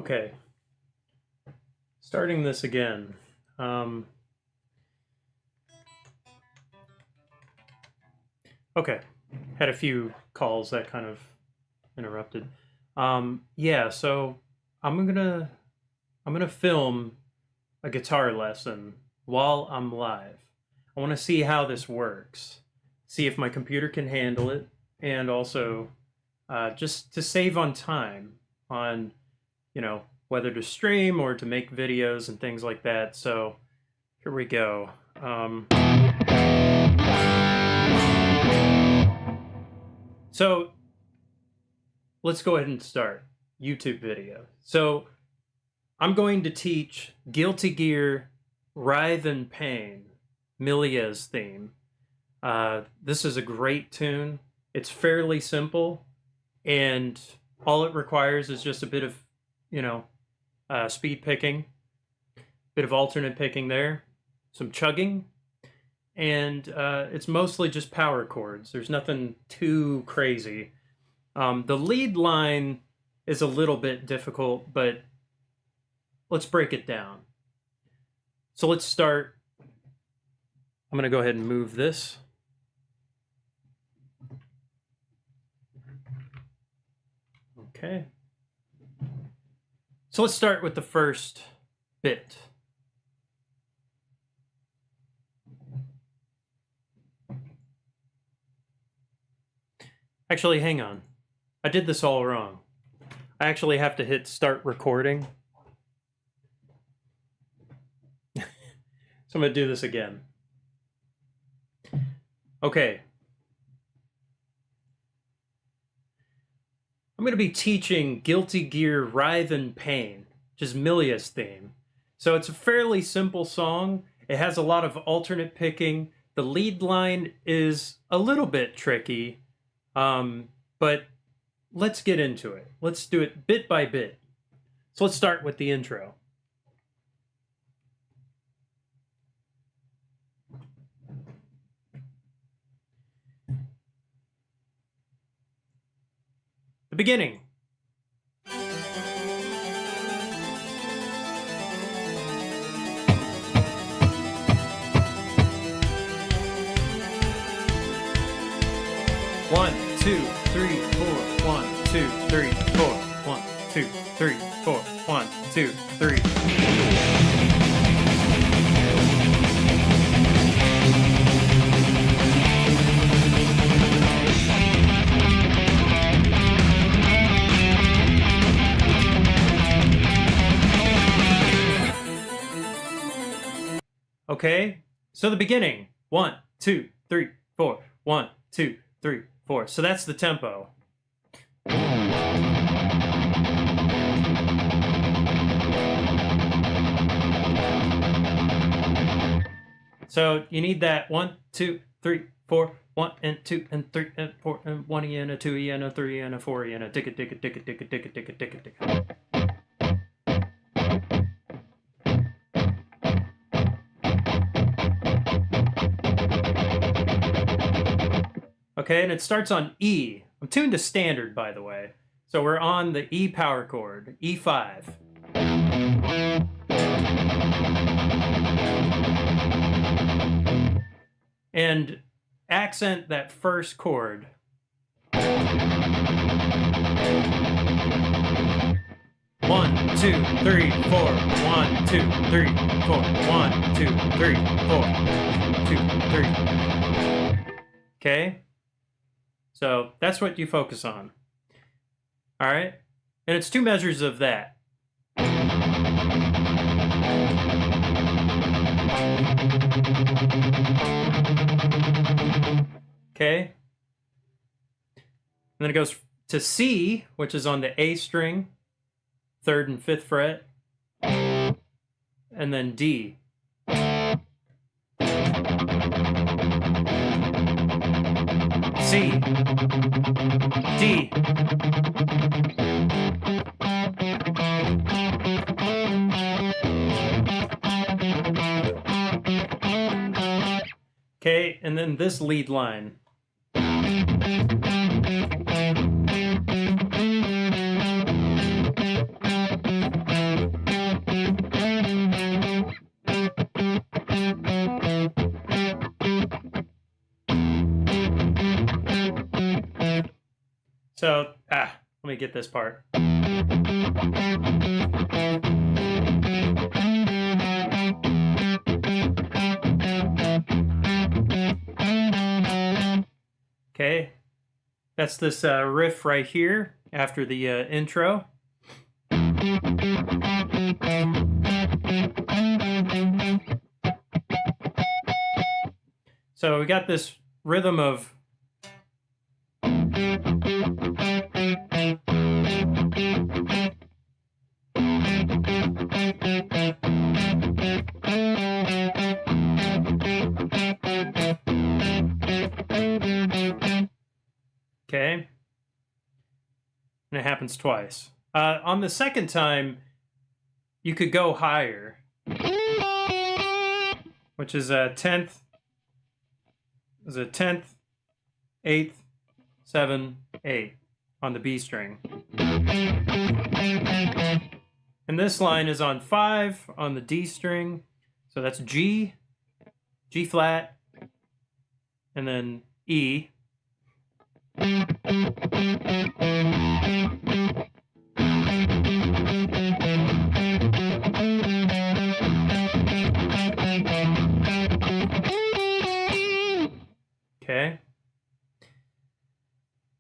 Okay, starting this again. Okay, had a few calls that kind of interrupted. Yeah, so I'm gonna film a guitar lesson while I'm live. I want to see how this works, see if my computer can handle it, and also just to save on time on, whether to stream or to make videos and things like that. So here we go. So let's go ahead and start YouTube video. So I'm going to teach Guilty Gear Writhe in Pain, Milia's theme. This is a great tune. It's fairly simple, and all it requires is just a bit of, speed picking, bit of alternate picking there, some chugging, and it's mostly just power chords. There's nothing too crazy. The lead line is a little bit difficult, but let's break it down. So let's start. I'm going to go ahead and move this. Okay. So let's start with the first bit. Actually, hang on. I did this all wrong. I actually have to hit start recording. So I'm going to do this again. Okay. I'm going to be teaching Guilty Gear Writhe in Pain, which is Milia's theme. So it's a fairly simple song. It has a lot of alternate picking. The lead line is a little bit tricky, but let's get into it. Let's do it bit by bit. So let's start with the intro. The beginning. One, two, three, four. 1, 2, 3, 4. 1, 2, 3, 4. 1, 2, 3. Okay, so the beginning. 1, 2, 3, 4. 1, 2, 3, 4. So that's the tempo. So you need that 1, 2, 3, 4, 1 and 2 and 3 and 4 and 1 and a 2 and a 3 and a 4 and a tick it tick it tick it tick it tick it tick it tick it tick it. Okay, and it starts on E. I'm tuned to standard, by the way. So we're on the E power chord, E5. And accent that first chord. 1, 2, 3, 4. 1, 2, 3, 4. 1, 2, 3, 4. 2, 3. Okay? So that's what you focus on. All right? And it's 2 measures of that. Okay? And then it goes to C, which is on the A string, 3rd and 5th fret, and then D. C, D. Okay, and then this lead line. So, let me get this part. Okay, that's this riff right here after the intro. So we got this rhythm of okay, and it happens twice. On the second time, you could go higher, which is a 10th, 8th, 7, 8 on the B string. And this line is on 5 on the D string. So that's G, G flat, and then E. Okay.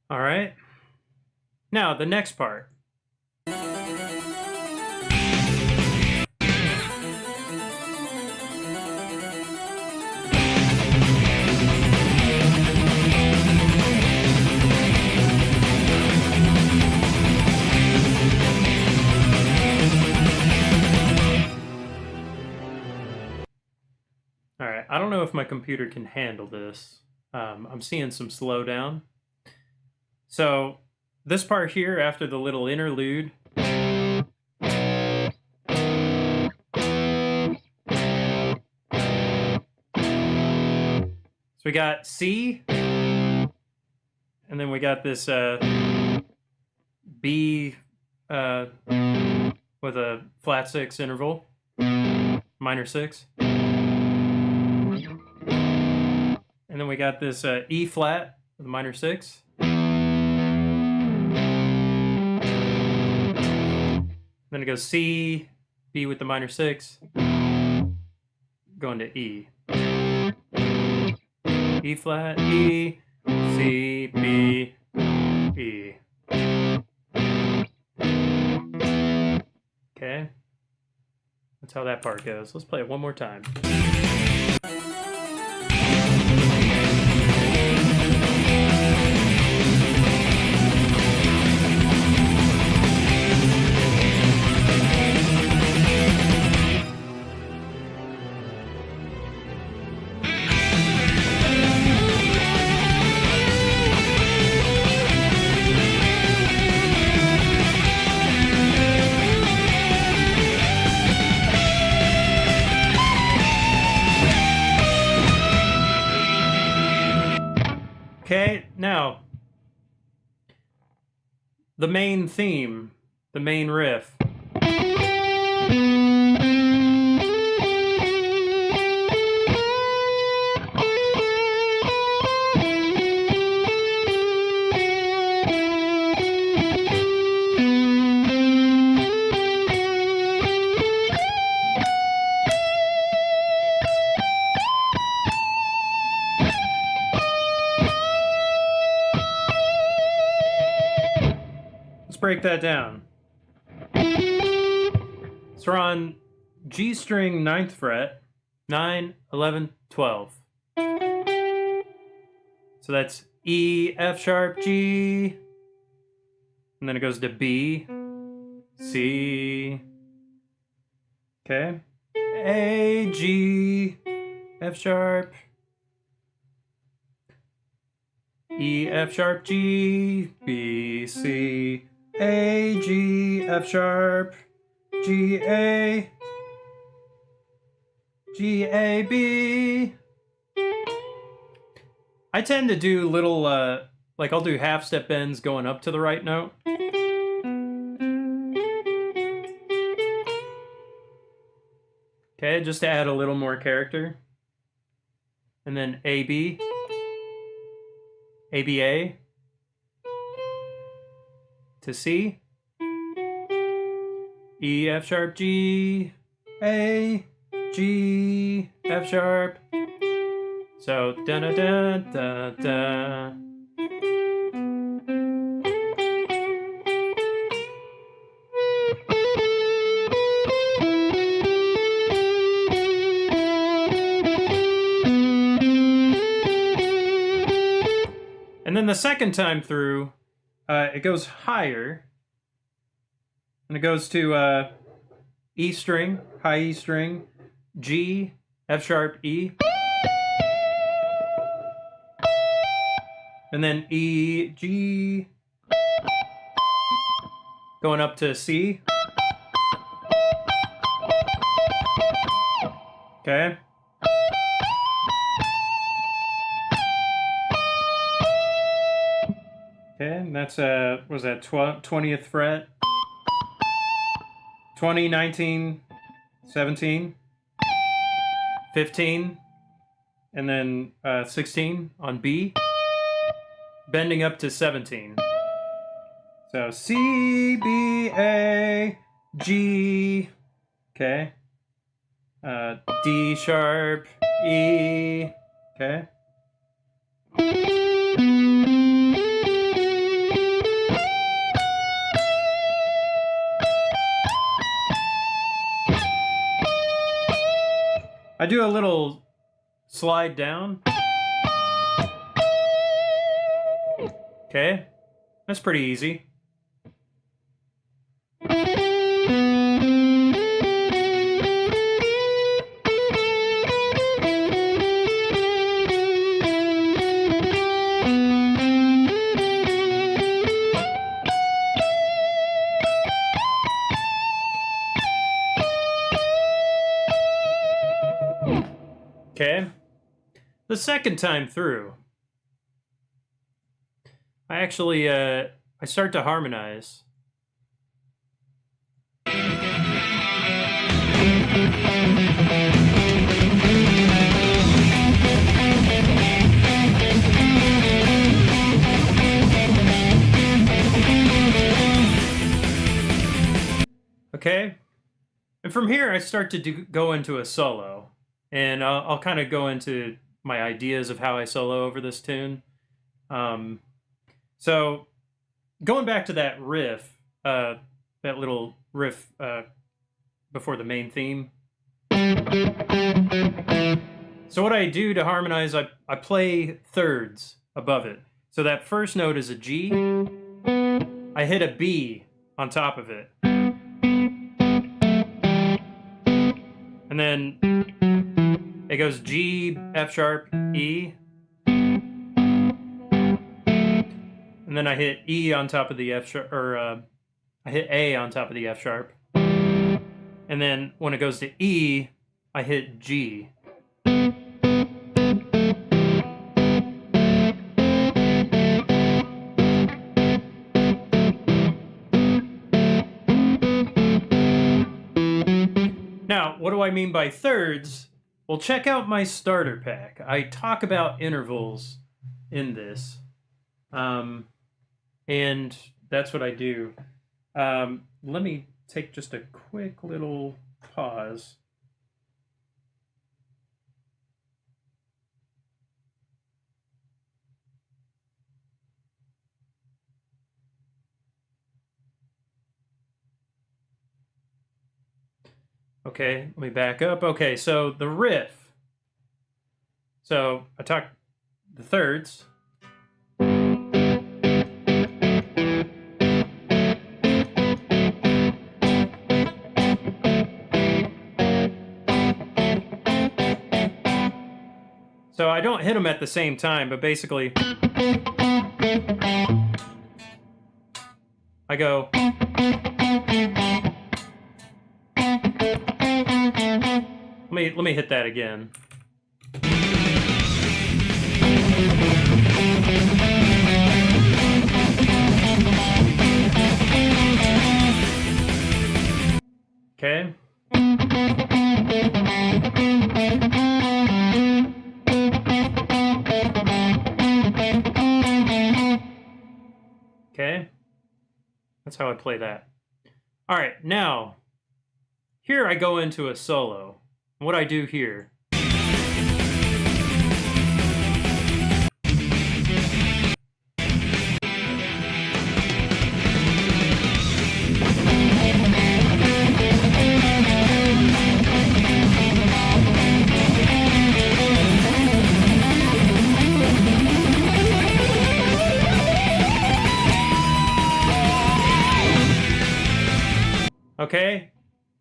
All right. Now, the next part. All right, I don't know if my computer can handle this. I'm seeing some slowdown. So this part here, after the little interlude, so we got C, and then we got this B with a flat 6 interval, minor 6. And then we got this E flat with a minor 6. Then it goes C, B with the minor 6, going to E. E flat, E, C, B, E. Okay. That's how that part goes. Let's play it one more time. Okay, now, the main theme, the main riff. Let's break that down. So we're on G string 9th fret, 9, 11, 12. So that's E, F sharp, G, and then it goes to B, C, okay, A, G, F sharp, E, F sharp, G, B, C, A, G, F sharp, G, A, G, A, B. I tend to do little, like I'll do half step bends going up to the right note. Okay, just to add a little more character. And then A, B, A, B, A, to C, E, F sharp, G, A, G, F sharp. So da da da da da. And then the second time through, it goes higher, and it goes to E string, high E string, G, F sharp, E, and then E, G, going up to C. Okay. Okay, and that's what was that 20th fret? 20, 19, 17, 15, and then 16 on B, bending up to 17. So C, B, A, G, okay, D sharp, E, okay. I do a little slide down. Okay, that's pretty easy. Okay, the second time through, I actually, I start to harmonize. Okay, and from here I start to go into a solo. And I'll kind of go into my ideas of how I solo over this tune. So going back to that riff, that little riff before the main theme. So what I do to harmonize, I play thirds above it. So that first note is a G. I hit a B on top of it. And then it goes G, F sharp, E, and then I hit E on top of the F sharp, or I hit A on top of the F sharp, and then when it goes to E, I hit G. Now, what do I mean by thirds? Well, check out my starter pack. I talk about intervals in this. And that's what I do. Let me take just a quick little pause. Okay, let me back up. Okay, so the riff. So I talked the thirds. So I don't hit them at the same time, but basically I go. Let me hit that again. Okay. Okay. That's how I play that. All right, now, here I go into a solo. What I do here. Okay,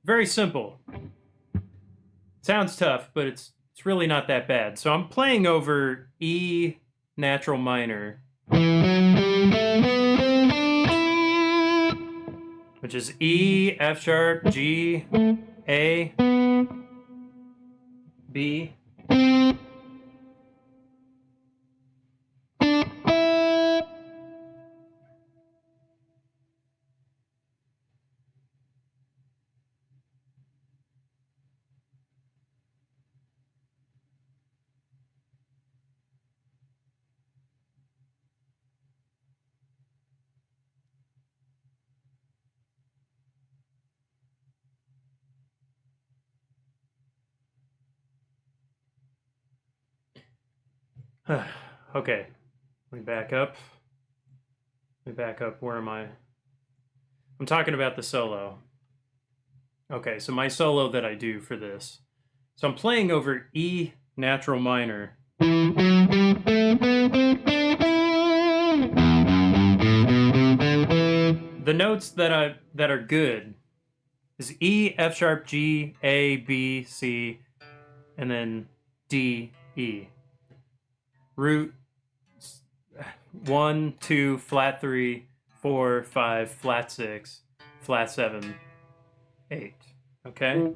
very simple. Sounds tough, but it's really not that bad. So I'm playing over E natural minor, which is E, F sharp, G, A, B. Okay, let me back up. Where am I? I'm talking about the solo. Okay, so my solo that I do for this. So I'm playing over E natural minor. The notes that are good is E, F sharp, G, A, B, C, and then D, E. Root 1, 2, flat 3, 4, 5, flat 6, flat 7, 8. Okay?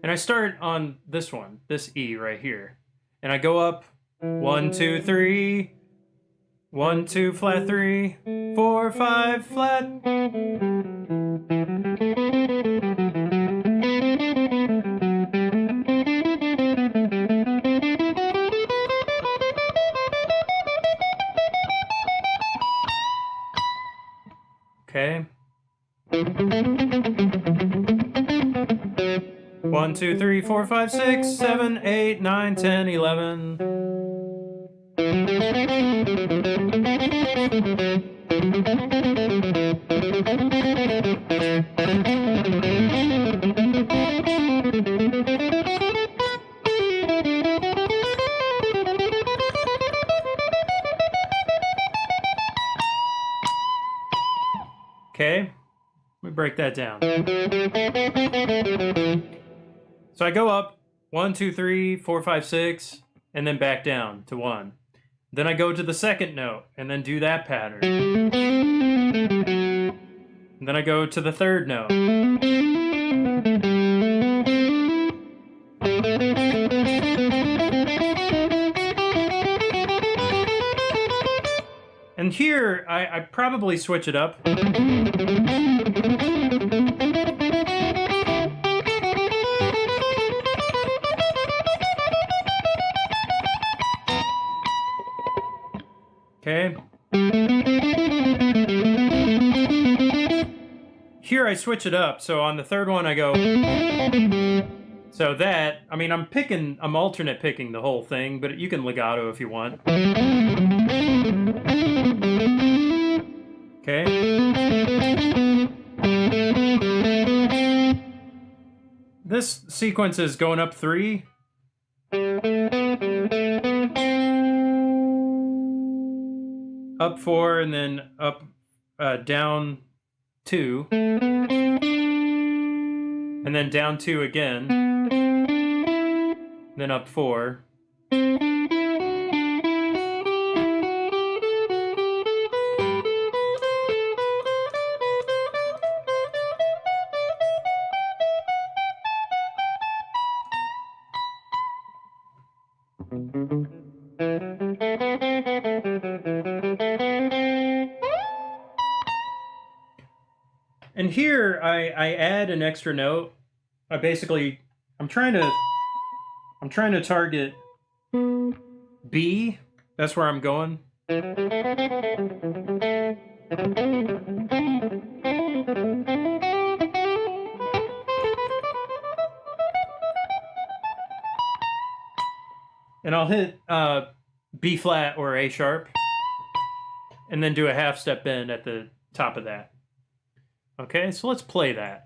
And I start on this one, this E right here. And I go up 1, 2, 3, 1, 2, flat 3, 4, 5, flat. Okay. 1, 2, 3, 4, 5, 6, 7, 8, 9, 10, 11. Okay, let me break that down. So I go up 1, 2, 3, 4, 5, 6, and then back down to 1. Then I go to the second note and then do that pattern. And then I go to the third note. And here, I probably switch it up. Okay. Here I switch it up, so on the third one I go. So that, I mean, I'm alternate picking the whole thing, but you can legato if you want. Okay. This sequence is going up 3. Up 4, and then up, down 2. And then down 2 again. Then up 4. And here I add an extra note. I'm trying to target B. That's where I'm going. And I'll hit B flat or A sharp, and then do a half step bend at the top of that. Okay, so let's play that.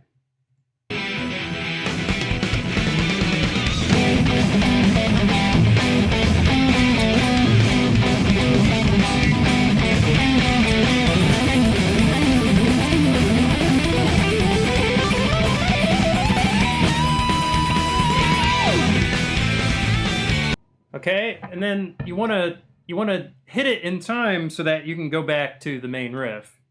Okay, and then you want to hit it in time so that you can go back to the main riff.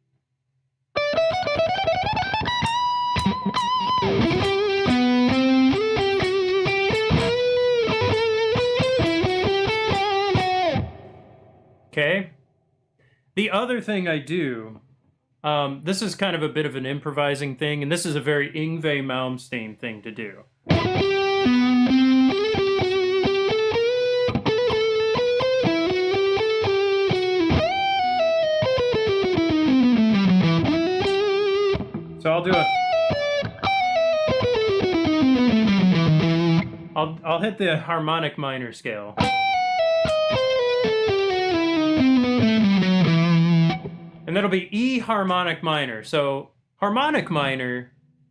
Okay. The other thing I do, this is kind of a bit of an improvising thing, and this is a very Yngwie Malmsteen thing to do. So I'll do I'll hit the harmonic minor scale. And that'll be E harmonic minor. So harmonic minor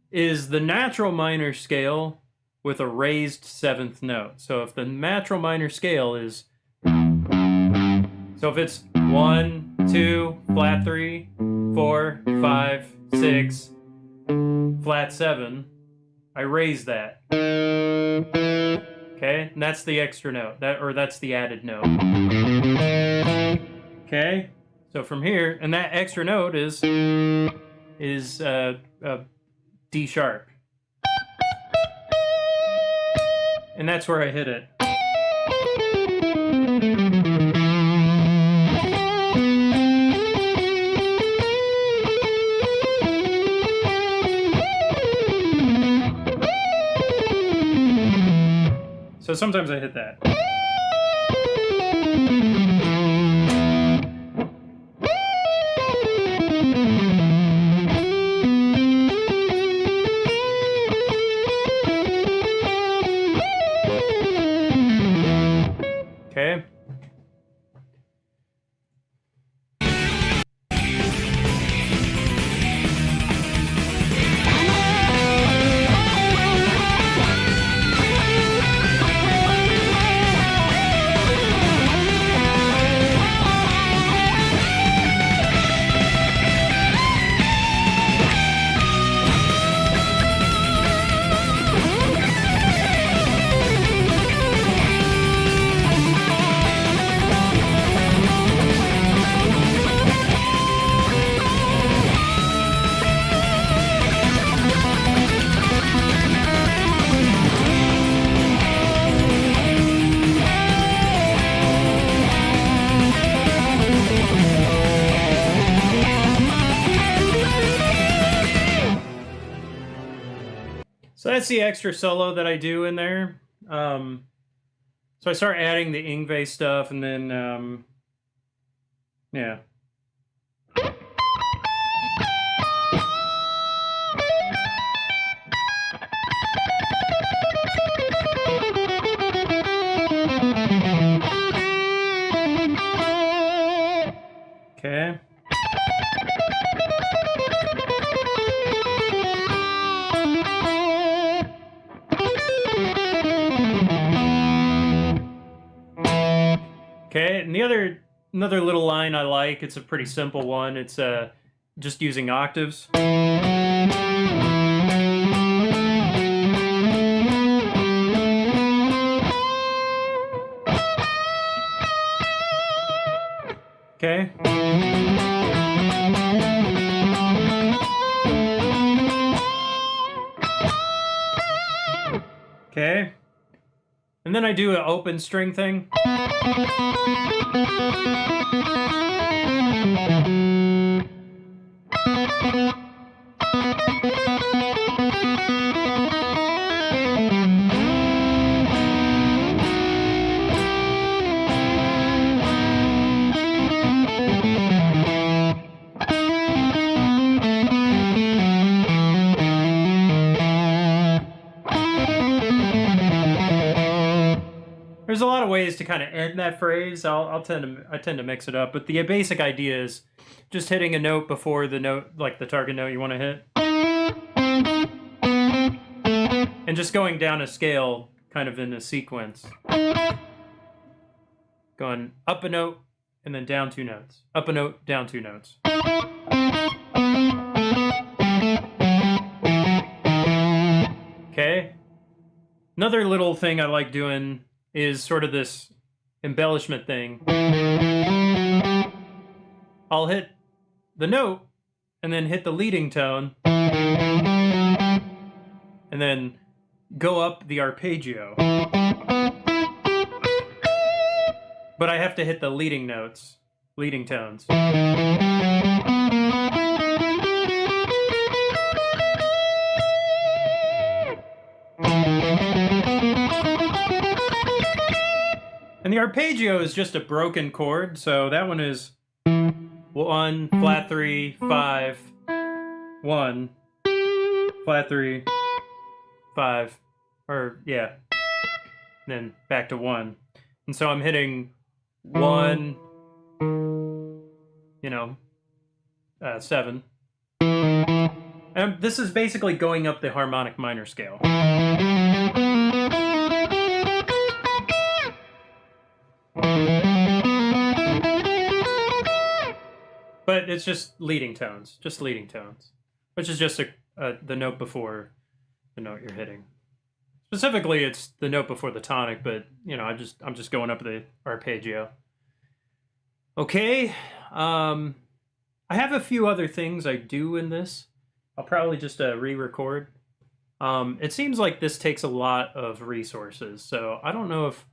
is the natural minor scale with a raised seventh note. So if the natural minor scale is, so if it's 1, 2, flat 3, 4, 5, 6, flat 7, I raise that. Okay, and that's the extra note, that's the added note. Okay, so from here, and that extra note is D sharp, and that's where I hit it. So sometimes I hit that. Okay. So that's the extra solo that I do in there. So I start adding the Yngwie stuff, and then, yeah. Okay. Okay, and another little line I like, it's a pretty simple one. It's just using octaves. Okay. Okay. And then I do an open string thing. There's a lot of ways to kind of end that phrase. I tend to mix it up, but the basic idea is just hitting a note before the note, like the target note you want to hit, and just going down a scale, kind of in a sequence, going up a note and then down 2 notes, up a note, down 2 notes. Okay. Another little thing I like doing is sort of this embellishment thing. I'll hit the note and then hit the leading tone and then go up the arpeggio. But I have to hit the leading notes, leading tones. And the arpeggio is just a broken chord, so that one is 1, flat 3, 5, 1, flat 3, 5, or yeah, and then back to 1. And so I'm hitting 1, 7. And this is basically going up the harmonic minor scale. But it's just leading tones, which is just the note before the note you're hitting. Specifically, it's the note before the tonic, but I'm just going up the arpeggio. Okay, I have a few other things I do in this. I'll probably just re-record. It seems like this takes a lot of resources, so I don't know if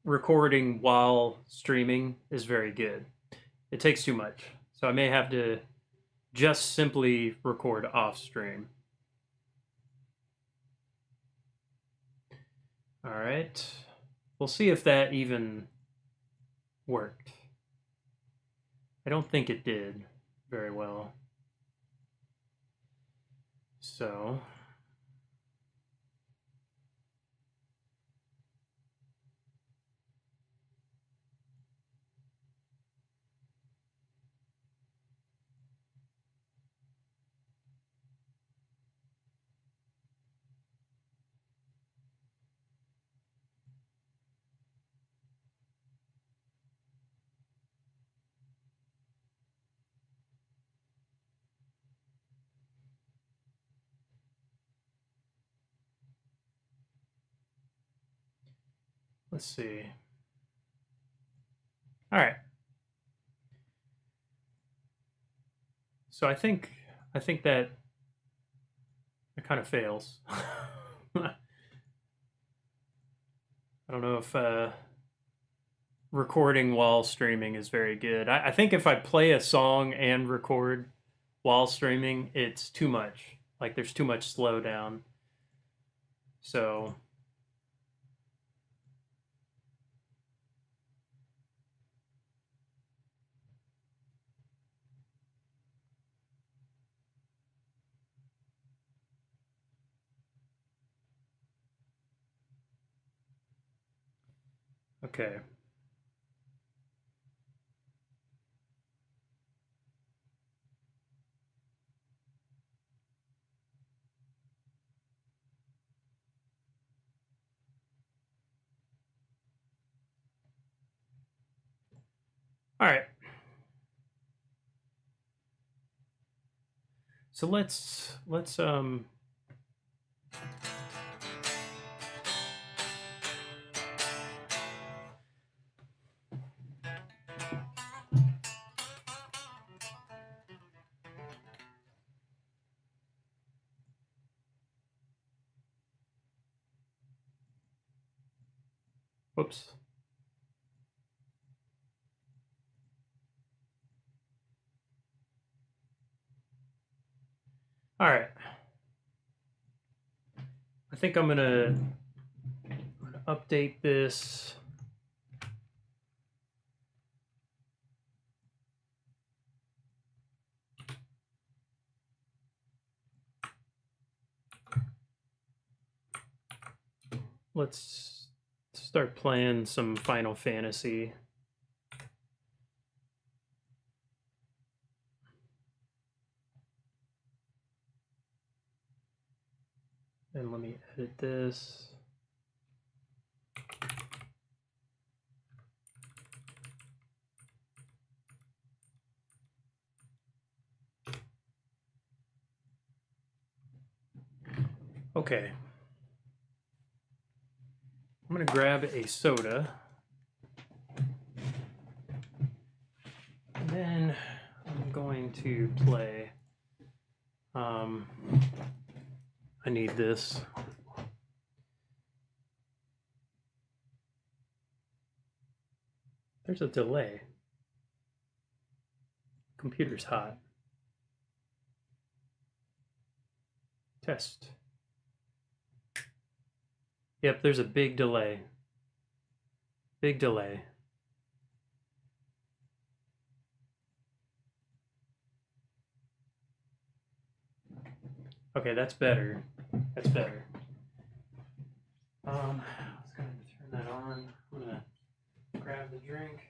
recording while streaming is very good. It takes too much. So I may have to just simply record off stream. All right. We'll see if that even worked. I don't think it did very well. So let's see. All right. So I think that it kind of fails. I don't know if recording while streaming is very good. I think if I play a song and record while streaming, it's too much. Like there's too much slowdown. So okay. All right. So let's whoops. All right. I think I'm gonna update this. Let's start playing some Final Fantasy. And let me edit this. Okay. I'm going to grab a soda. And then I'm going to play. I need this. There's a delay. Computer's hot. Test. Yep, there's a big delay. Big delay. Okay, that's better. That's better. I was going to turn that on. I'm going to grab the drink.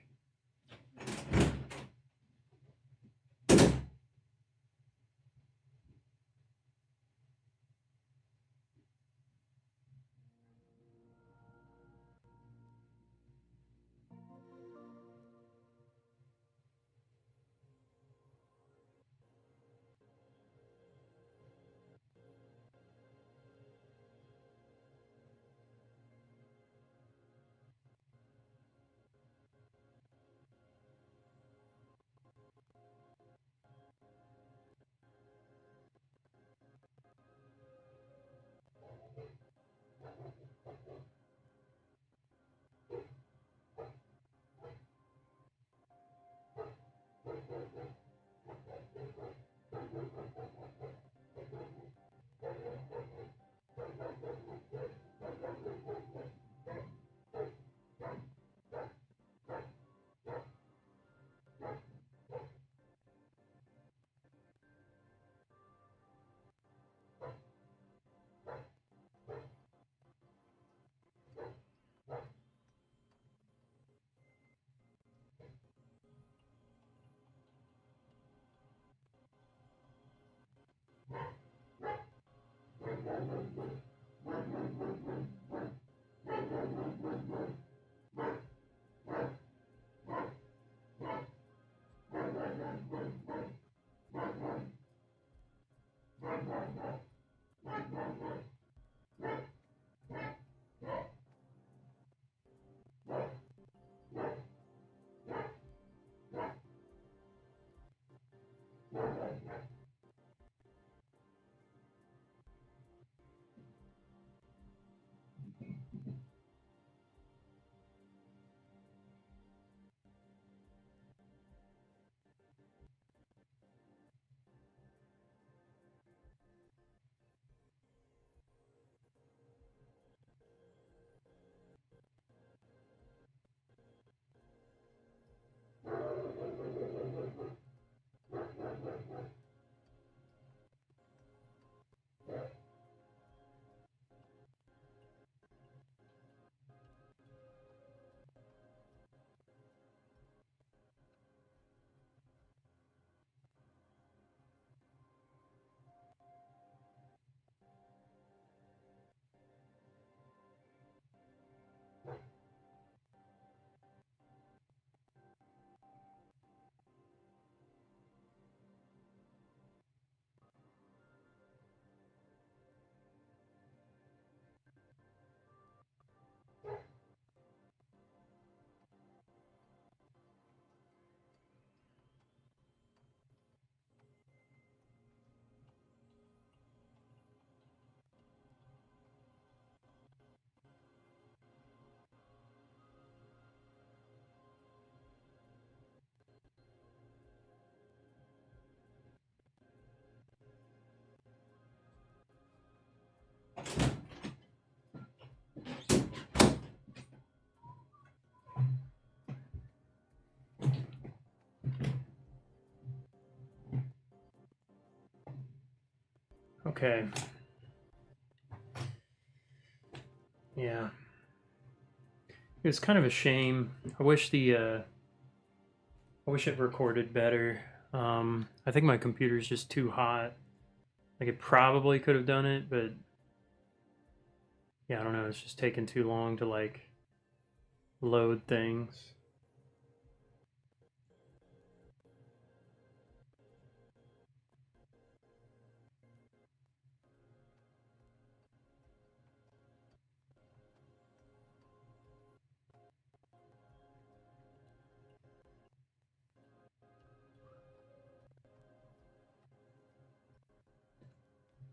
Okay. Yeah. It was kind of a shame. I wish it recorded better. I think my computer's just too hot. Like, it probably could have done it, but yeah, I don't know. It's just taking too long to like load things.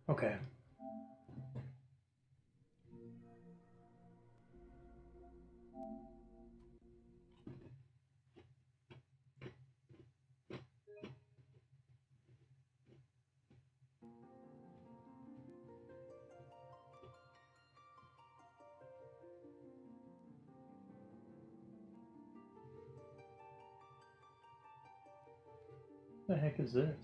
Okay. What the heck is this?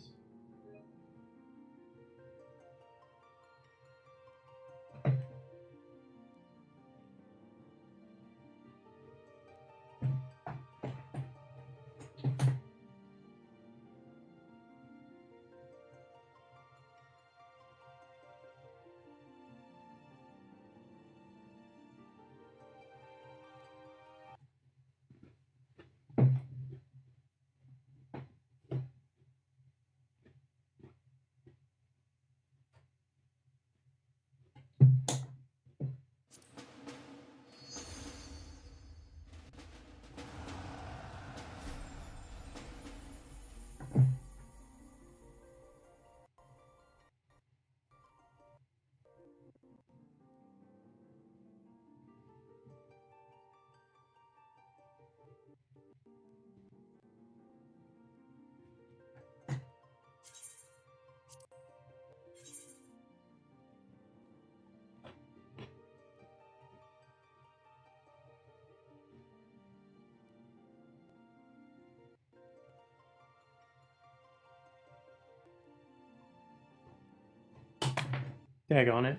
Dag on it.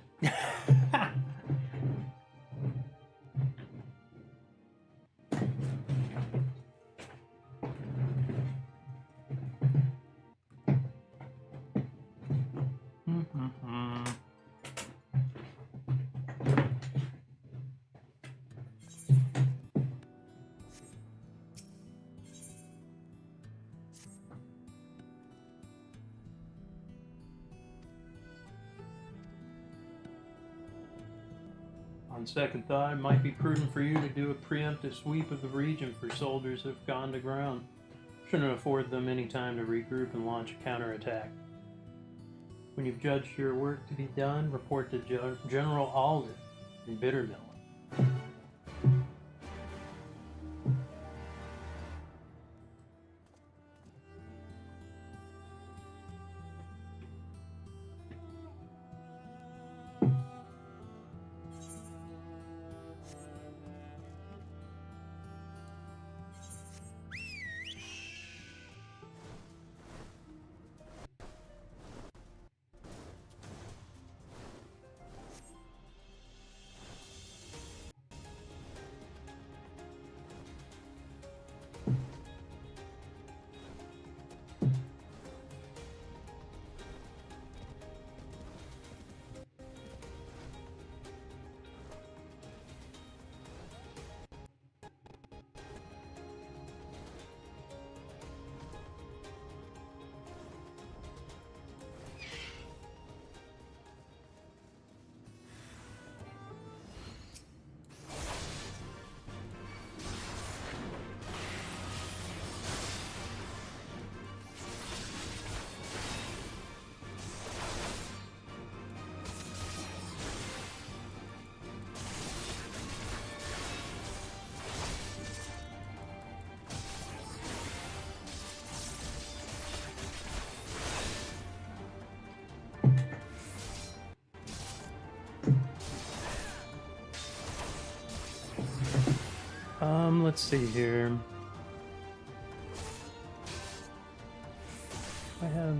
On second thought, it might be prudent for you to do a preemptive sweep of the region for soldiers who have gone to ground. Shouldn't afford them any time to regroup and launch a counterattack. When you've judged your work to be done, report to General Alden in Bittermill. Let's see here. I have...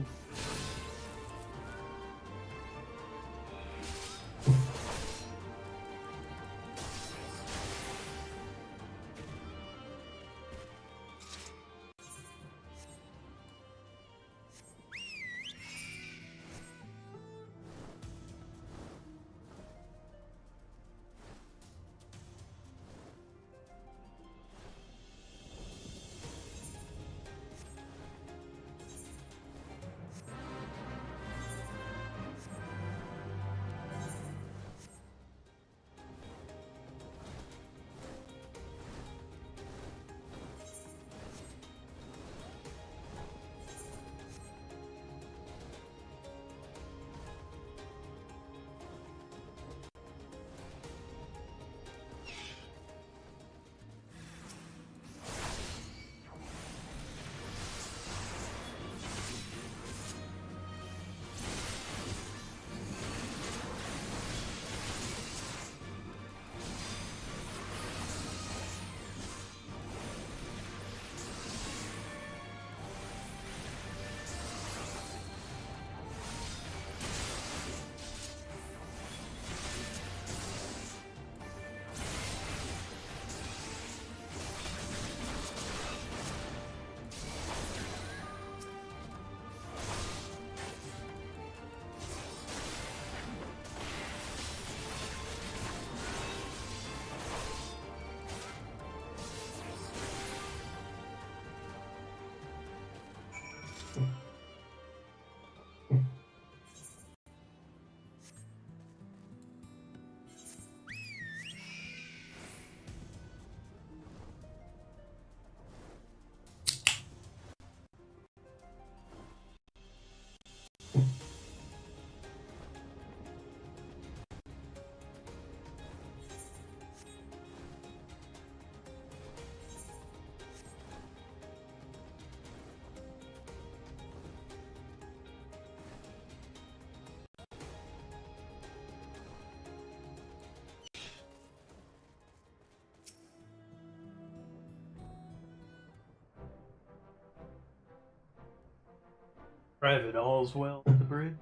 Private, all's well at the bridge.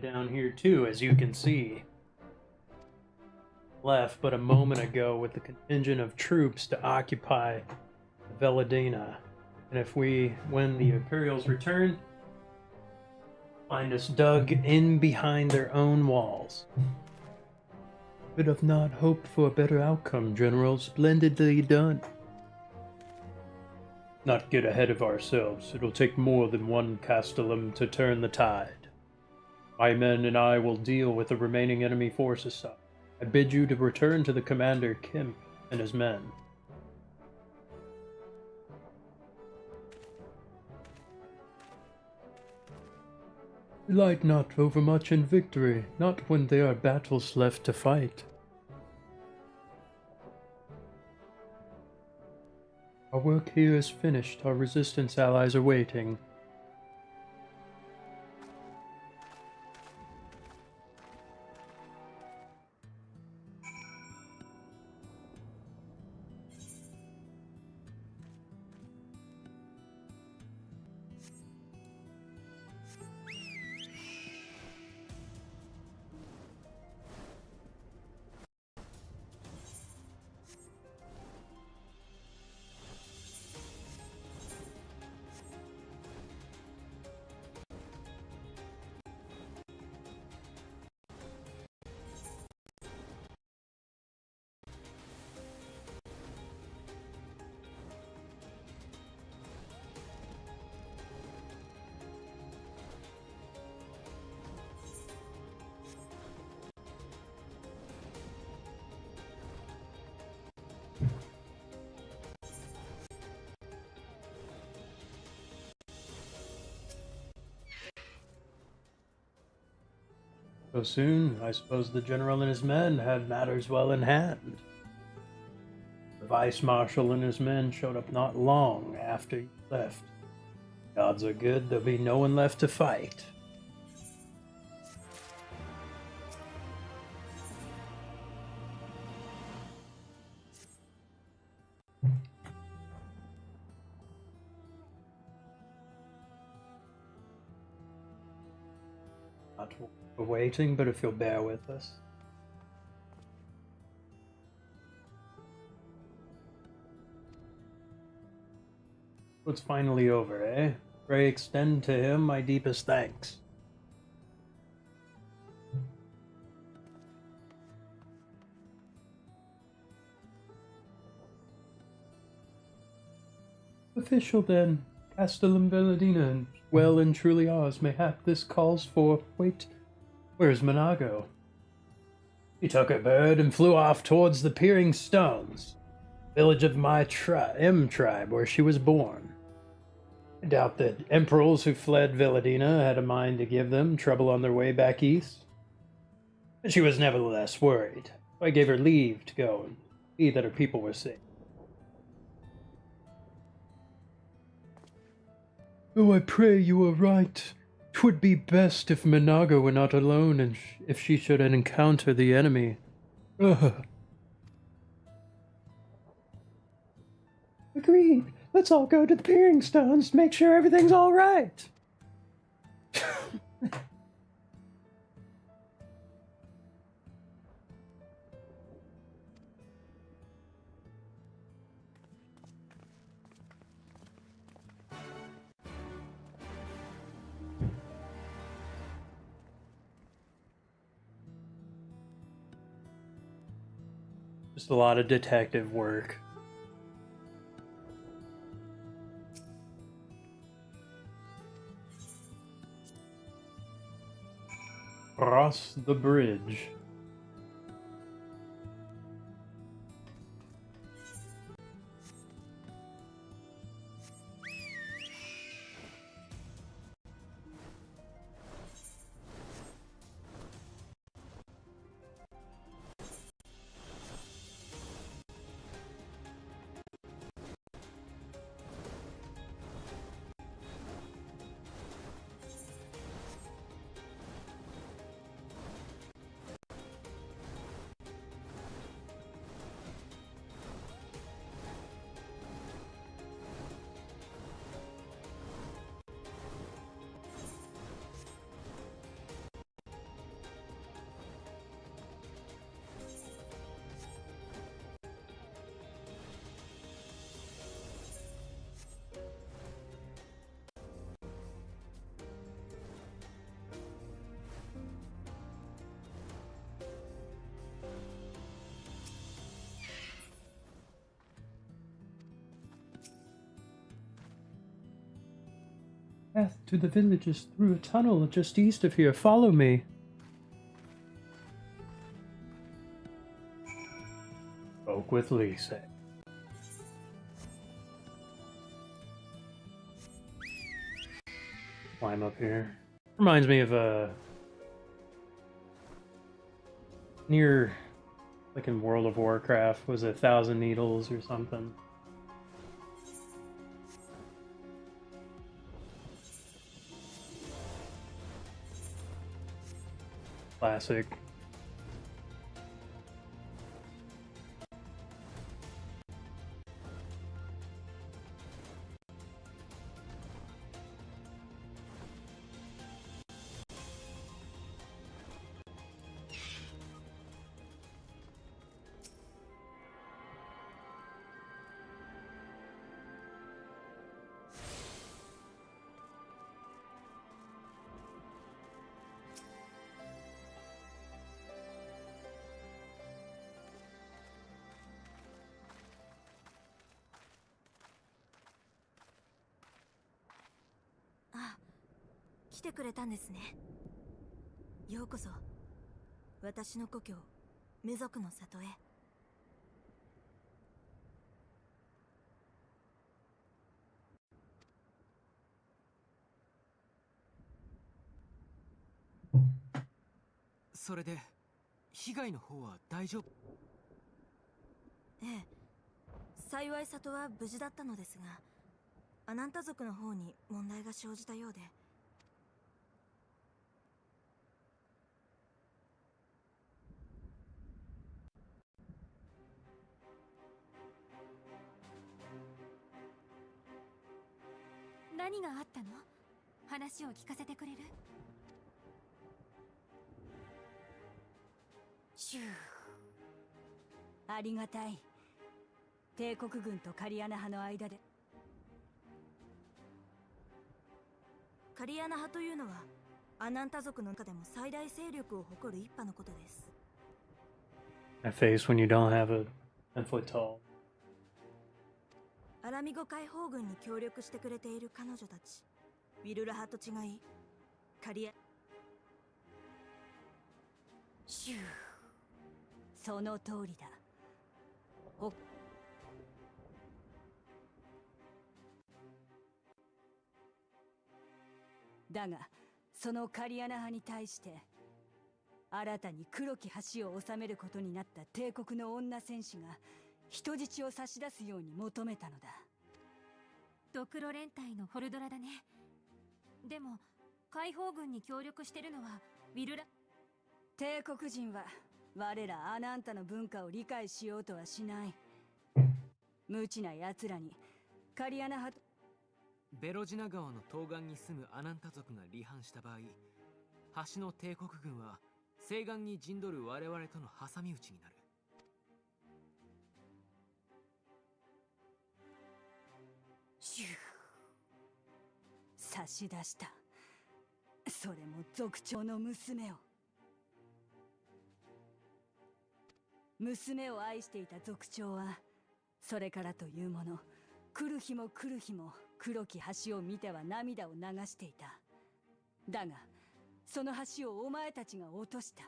Down here too, as you can see. Left but a moment ago with the contingent of troops to occupy Veladina. And if when the Imperials return, find us dug in behind their own walls. Could have not hoped for a better outcome, General. Splendidly done. Not get ahead of ourselves. It'll take more than one castellum to turn the tide. My men and I will deal with the remaining enemy forces. I bid you to return to the commander, Kim, and his men. Delight not overmuch in victory, not when there are battles left to fight. Our work here is finished. Our resistance allies are waiting. So soon, I suppose the general and his men had matters well in hand. The vice marshal and his men showed up not long after you left. Odds are good there'll be no one left to fight. Not for waiting, but if you'll bear with us. It's finally over, eh? Pray extend to him my deepest thanks. Official then, Castellum Veladina, and well and truly ours, mayhap this calls for... Wait, where's Monago? He took a bird and flew off towards the Peering Stones, village of my M tribe where she was born. I doubt that emperors who fled Veladina had a mind to give them trouble on their way back east. But she was nevertheless worried. I gave her leave to go and see that her people were safe. Oh, I pray you are right. 'Twould be best if Monago were not alone, and if she should encounter the enemy. Ugh. Agreed. Let's all go to the Peering Stones to make sure everything's all right. Just a lot of detective work. Cross the bridge. Path to the village is through a tunnel just east of here. Follow me. Spoke with Lisa. Climb up here. Reminds me of near, like in World of Warcraft, was it 1,000 Needles or something? Classic.あ、来てくれたんですね。ようこそ私の故郷メ族の里へ。それで被害の方は大丈夫？ええ、幸い里は無事だったのですが、アナンタ族の方に問題が生じたようで。何があったの？話を聞かせてくれる？シュー。ありがたい。帝国軍とカリアナ派の間で。カリアナ派というのはアナンタ族の中でも最大勢力を誇る一派のことです。That face when you don't have a 10 foot tall. アラミゴ解放軍に協力してくれている彼女たち、ウィルラ派と違い、カリア。シュー。その通りだ。だがそのカリアナ派に対して新たに黒き橋を治めることになった帝国の女戦士が人質を差し出すように求めたのだ。ドクロ連隊のホルドラだね。でも解放軍に協力してるのはウィルラ。帝国人は我らアナンタの文化を理解しようとはしない。無知な奴らにカリアナ派とベロジナ川の東岸に住むアナンタ族が離反した場合、橋の帝国軍は西岸に陣取る我々との挟み撃ちになる。シュー。差し出した。それも族長の娘を。娘を愛していた族長はそれからというもの、来る日も来る日も黒き橋を見ては涙を流していた。だがその橋をお前たちが落とした。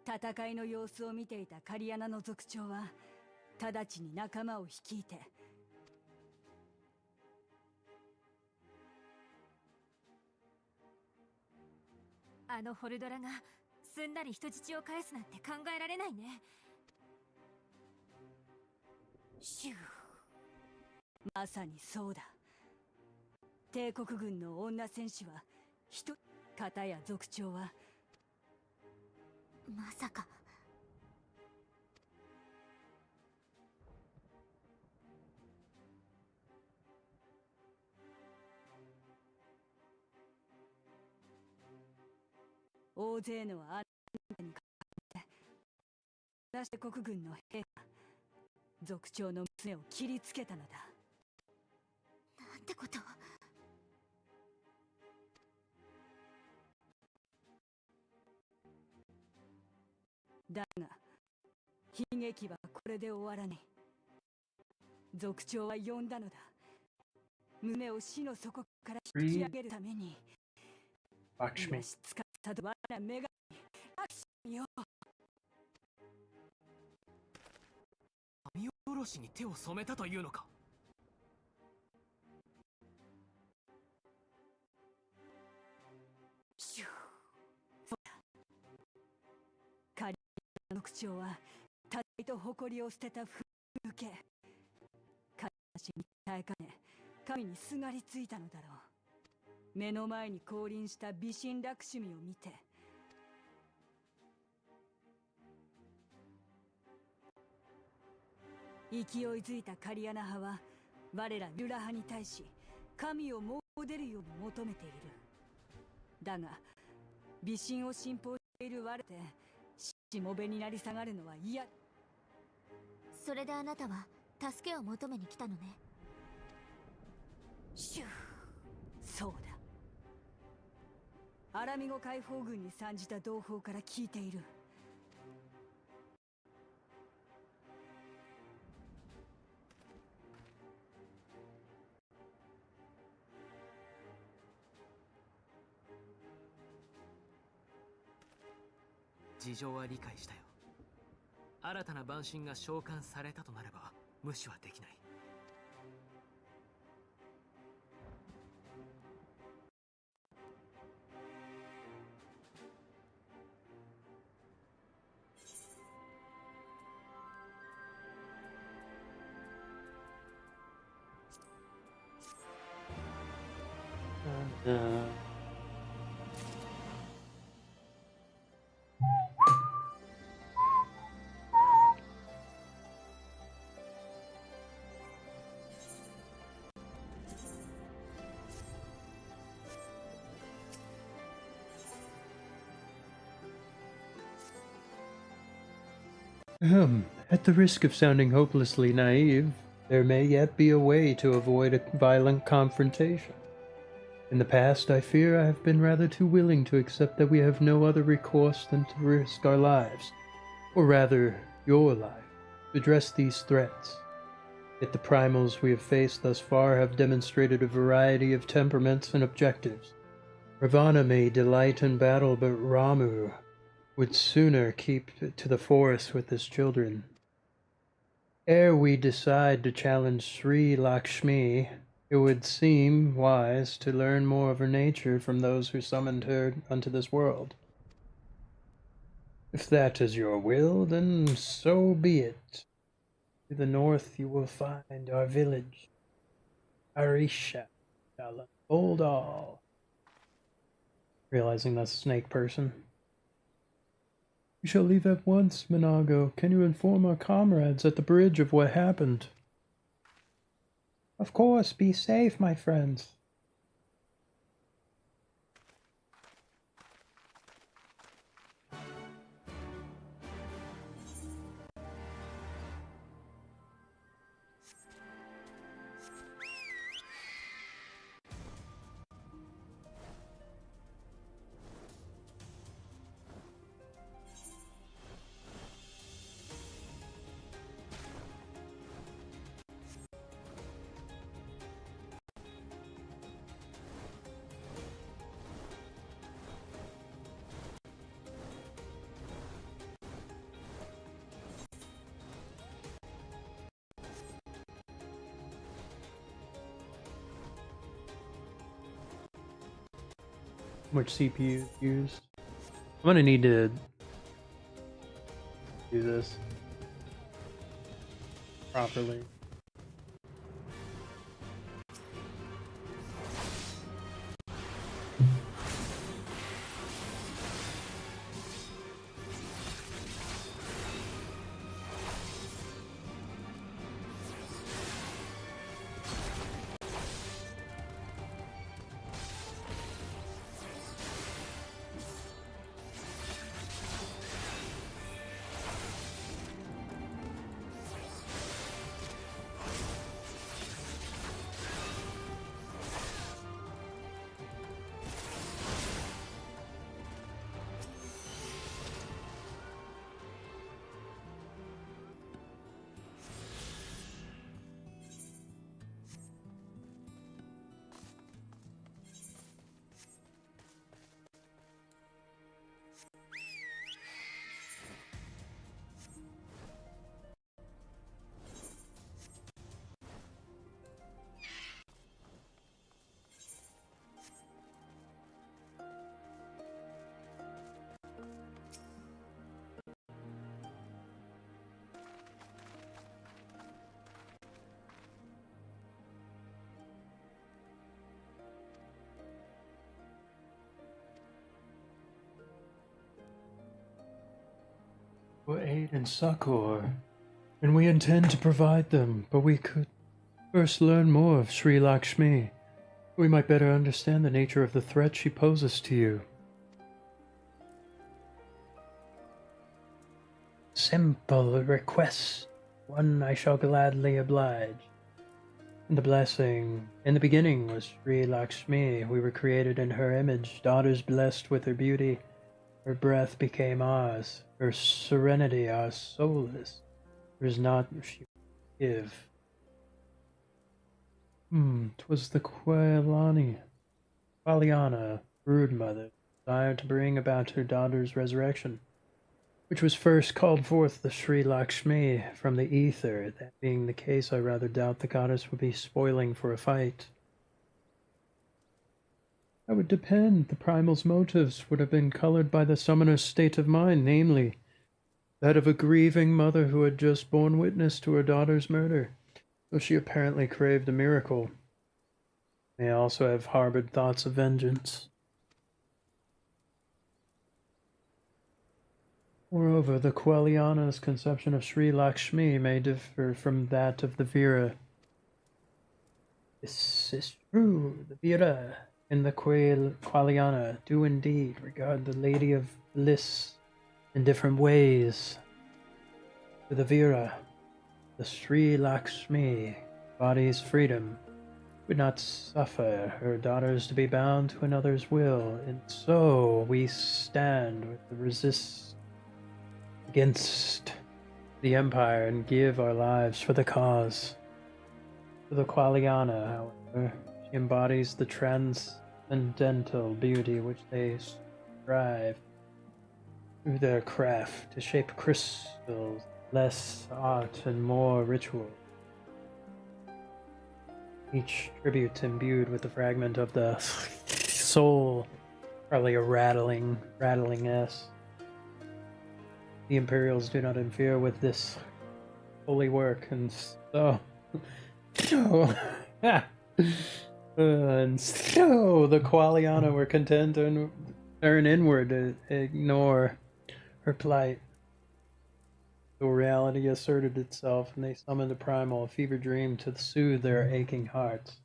戦いの様子を見ていたカリアナの族長は直ちに仲間を率いてあのホルドラがすんなり人質を返すなんて考えられないね。シュー。まさにそうだ。帝国軍の女戦士は片や族長はまさか。大勢のアナンタにかかって帝国軍の兵が族長の娘を切りつけたのだ。なんてことを。だが悲劇はこれで終わらない。族長は呼んだのだ。胸を死の底から引き上げるために。Lakshmi. しつかさと我ら女神ラクシミよ。神おろしに手を染めたというのか。そうだ。カリアの口調はたいと誇りを捨てた風景。神に耐えかね、神にすがりついたのだろう。目の前に降臨した美神ラクシュミを見て、勢いづいたカリアナ派は我らユラ派に対し神をもう出るように求めている。だが美神を信奉している我でしもべになり下がるのは嫌。それであなたは助けを求めに来たのね。シュー。そうだ。アラミゴ解放軍に参じた同胞から聞いている。事情は理解したよ。新たな蛮神が召喚されたとなれば無視はできない。At the risk of sounding hopelessly naive, there may yet be a way to avoid a violent confrontation. In the past, I fear I have been rather too willing to accept that we have no other recourse than to risk our lives, or rather, your life, to address these threats. Yet the primals we have faced thus far have demonstrated a variety of temperaments and objectives. Ravana may delight in battle, but Ramu would sooner keep to the forest with his children. Ere we decide to challenge Sri Lakshmi, it would seem wise to learn more of her nature from those who summoned her unto this world. If that is your will, then so be it. To the north you will find our village. Arisha shall unfold all. Realizing that's a snake person. We shall leave at once, Minago. Can you inform our comrades at the bridge of what happened? Of course. Be safe, my friends. How much CPU used? I'm gonna need to do this properly. for aid and succor, and we intend to provide them, but we could first learn more of Sri Lakshmi. We might better understand the nature of the threat she poses to you. Simple request, one I shall gladly oblige. The blessing. In the beginning was Sri Lakshmi. We were created in her image, daughters blessed with her beauty. Her breath became ours, her serenity our soulless. There is not she would give. 'Twas the Qualiana, brood mother, desired to bring about her daughter's resurrection, which was first called forth the Sri Lakshmi from the ether. That being the case, I rather doubt the goddess would be spoiling for a fight. That would depend. The primal's motives would have been colored by the summoner's state of mind, namely, that of a grieving mother who had just borne witness to her daughter's murder, though she apparently craved a miracle. May also have harbored thoughts of vengeance. Moreover, the Qualiana's conception of Sri Lakshmi may differ from that of the Vira. This is true. The Vira and the Qualiana do indeed regard the Lady of Bliss in different ways. To the Vira, the Sri Lakshmi embodies freedom, would not suffer her daughters to be bound to another's will, and so we stand with the resist against the Empire and give our lives for the cause. For the Qualiana, however, she embodies the transcendental beauty which they strive through their craft to shape crystals, less art and more ritual. Each tribute imbued with a fragment of the soul, probably a rattling S. The Imperials do not interfere with this holy work, and so, and so the Qualiana were content to turn inward to ignore her plight. So reality asserted itself, and they summoned a primal, a fever dream to soothe their aching hearts.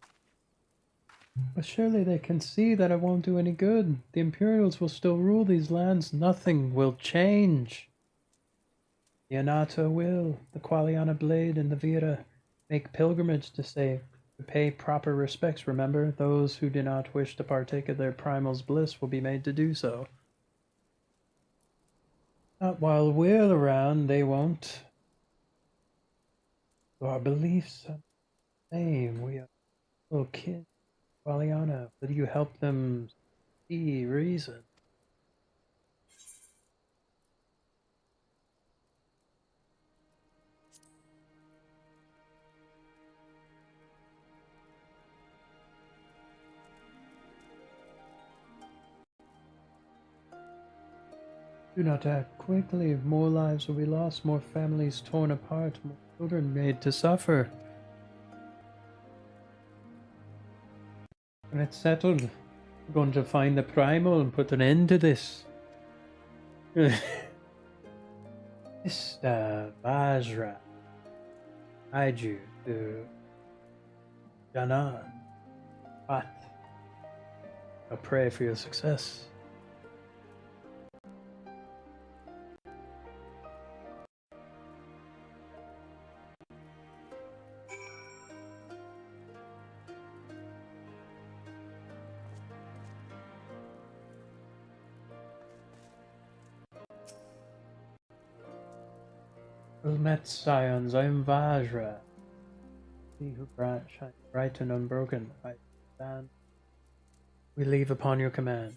But surely they can see that it won't do any good. The Imperials will still rule these lands. Nothing will change. The Anata will, the Qualiana Blade and the Vira make pilgrimage to pay proper respects. Remember, those who do not wish to partake of their primal's bliss will be made to do so. Not while we're around, they won't. Our beliefs are the same. We are little kids. Qualiana, will you help them see reason? Do not act quickly. More lives will be lost, more families torn apart, more children made to suffer. When it's settled, we're going to find the primal and put an end to this. Mr. Vajra, guide you to Janan. But I'll pray for your success. Well met, scions. I am Vajra. He who shines bright and unbroken. I stand. We leave upon your command.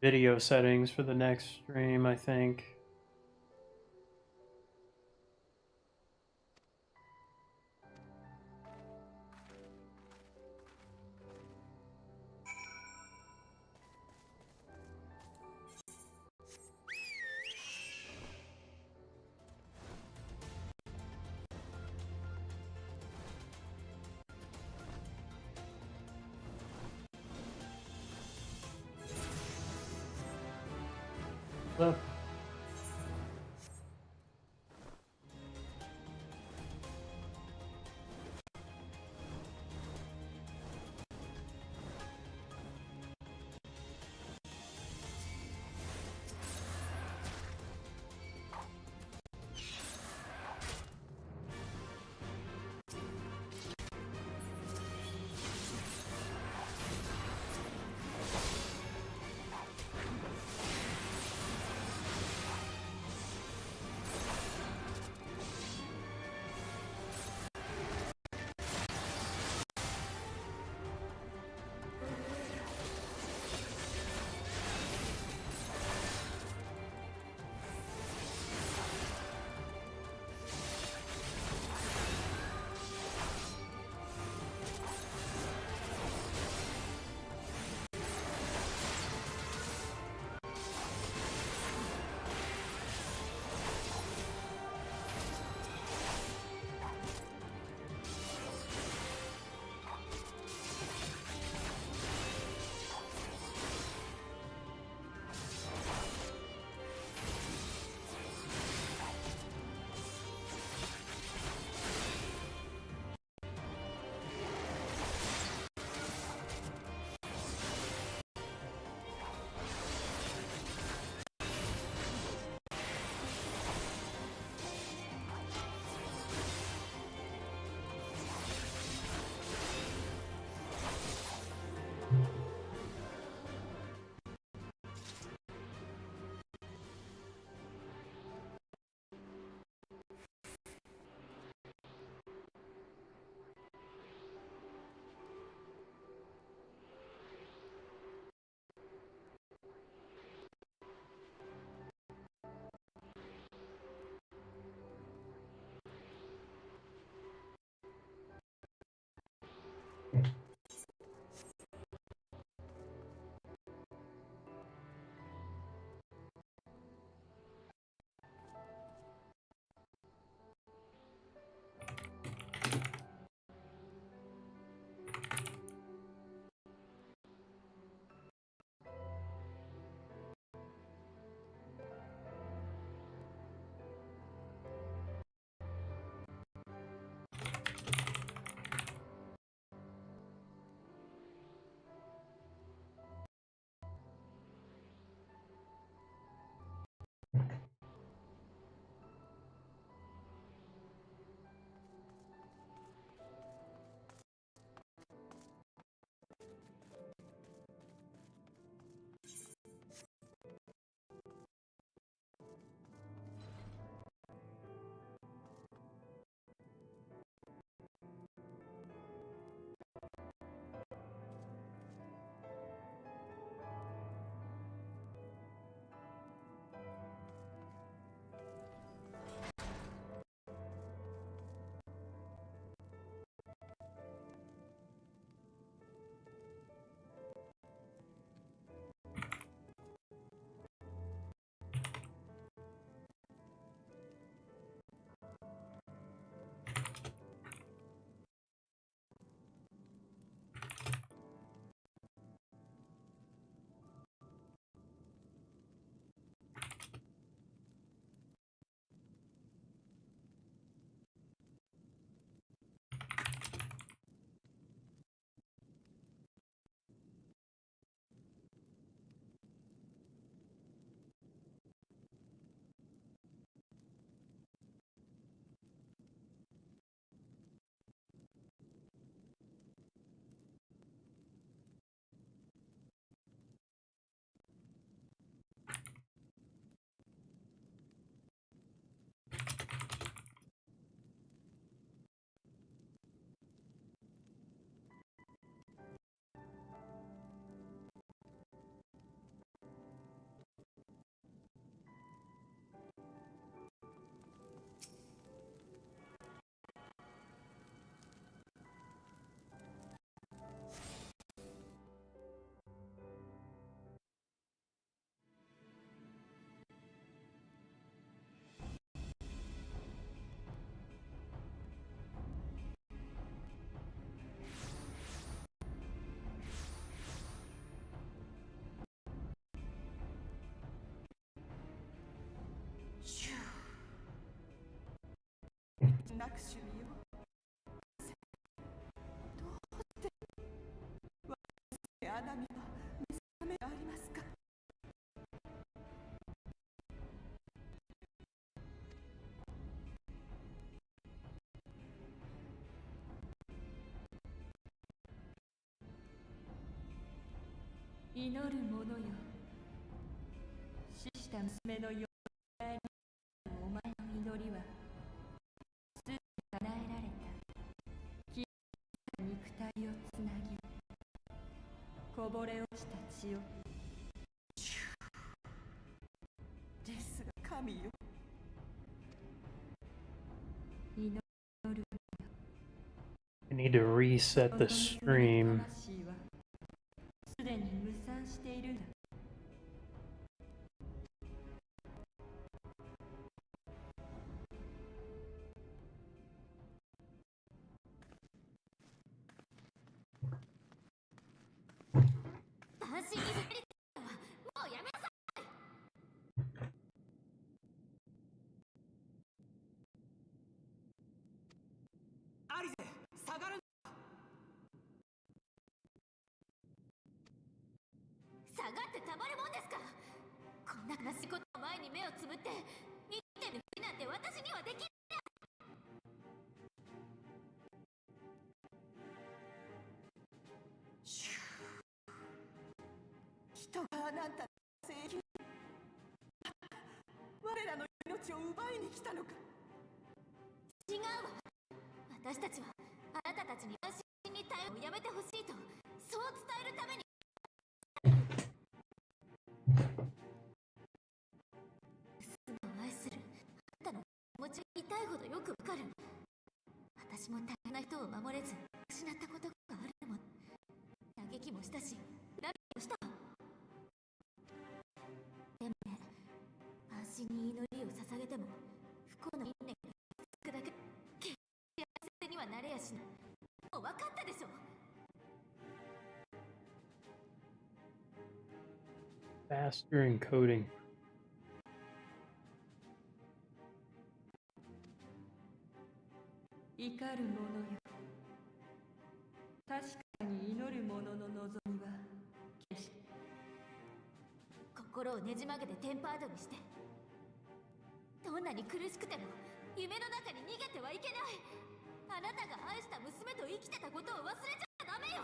video settings for the next stream, I think. Hello. なく趣味を。どうして私アナミは見覚めがありますか？祈る者よ、死した娘のよみがえりお前の祈りはすでに叶えられた。消えた肉体をつなぎ、こぼれ落ちた血を。ですが神よ、祈る I need to reset the stream. 魂はすでに無産しているんだ。安心に滑りたのはもうやめなさい。アリゼ、下がるんだ。下がってたまるもんですか。こんな悲しいことの前に目をつぶって生きてるふりなんて私にはできない。人があなたの正義、我らの命を奪いに来たのか？違うわ。私たちはあなたたちに安心に頼るをやめてほしいとそう伝えるために。娘を愛するあなたの気持ちが痛いほどよくわかる。私も大切な人を守れず失ったことがあるもん。嘆きもしたし恨みもした。でもね、安心に祈りを捧げても不幸の因縁がつくだけ。決して幸せにはなれやしない。もう分かったでしょ。Faster encoding. 怒る者よ、確かに祈る者の望みは決して心をねじ曲げてテンパードにして、どんなに苦しくても夢の中に逃げてはいけない。あなたが愛した娘と生きてたことを忘れちゃダメよ。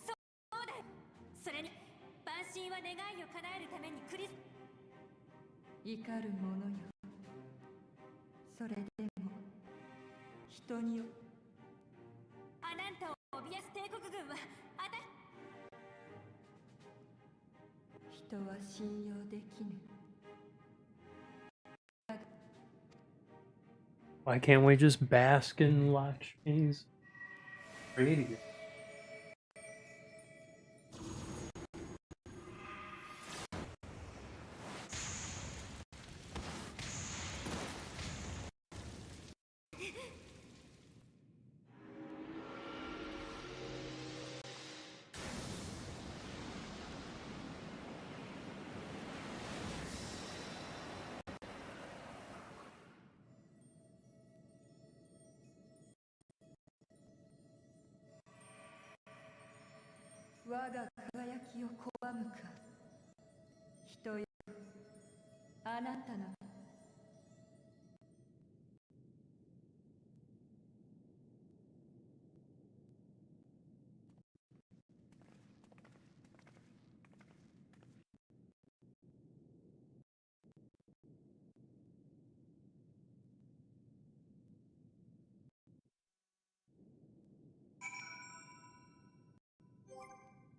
そうだよ。それに万神は願いを叶えるためにクリス。怒る者よ、それでも人によあなたを脅す帝国軍は人は信用できぬ。 Why can't we just bask in Lakshmi's radiance?我が輝きを拒むか。人よ、あなたの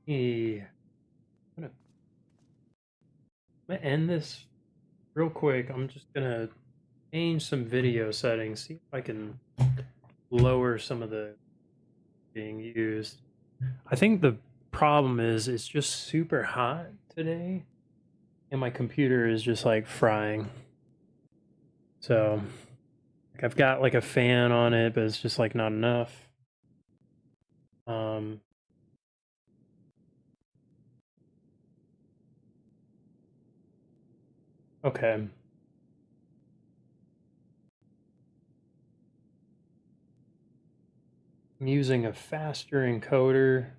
Hey, I'm gonna end this real quick. I'm just gonna change some video settings, see if I can lower some of the being used. I think the problem is it's just super hot today, and my computer is just like frying. So like, I've got like a fan on it, but it's just like not enough. Okay. I'm using a faster encoder.